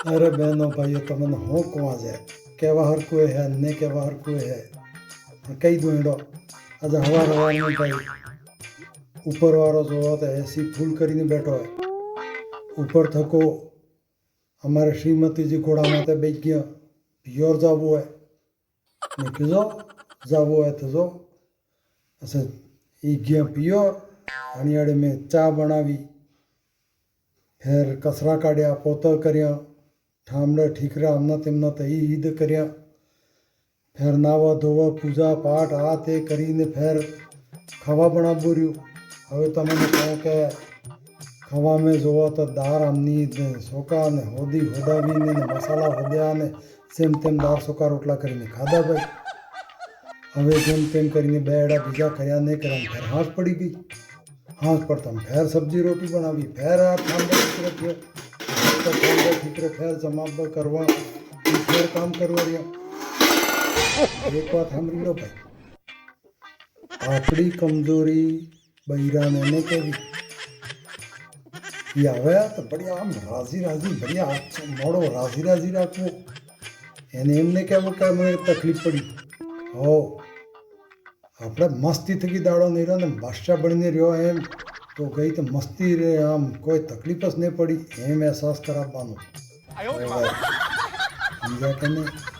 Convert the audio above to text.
अरे बहनों भाइयों तमने हो कुआ जाए केवा हर कोई है ने केवा हर कोई है कई दूंडो आज हवार हवार में भाई ऊपर वारो जो तो ऐसी फूल કરીને બેઠો है ऊपर थको हमारे श्रीमती जी घोड़ा माते बैठ गया पियोर जावो है मैं किजो जावो है तो जो ऐसे ई गया पियोर अनियाड़े में चा बनावी फिर कसरा काढ़िया पोता कर्या ठामड़ा ठीकरा हमना तेमना तही ईद कर्या फिर नावा धोवा पूजा पाठ आ ते करीने फिर खवा बना बोर्યું હવે તમે કહો કે ખવામાં જોવો તો દાળ આમની ને સોકા ને હોદી હોદાવીને ને મસાલા હોદ્યા ને સેમ તેમ દાળ સોકા રોટલા કરીને ખાધા ભાઈ હવે જેમ તેમ કરીને બે એડા બીજા કર્યા નહીં કર્યા ફેર હાથ પડી ગઈ હાથ પડતા ફેર સબ્જી રોટી બનાવી ફેર આ ઠાંડા ઠીકરે થયો તો ઠાંડા ઠીકરે ફેર જમાબ કરવા ફેર કામ કરવા રહ્યા એક વાત સાંભળી લો ભાઈ આપણી કમજોરી બૈરાને ને કેવી એ આવ્યા તો बढ़िया આમ રાજી રાજી बढ़िया મોડો રાજી રાજી રાખવો એને એમને કહેવું કે મને તકલીફ પડી હો આપણે મસ્તી થકી દાડો નહીં રહ્યો ને બાદશાહ બનીને રહ્યો એમ તો ગઈ તો મસ્તી રે આમ કોઈ તકલીફ જ નહીં પડી એમ અહેસાસ કરાવવાનો સમજ્યા કે નહીં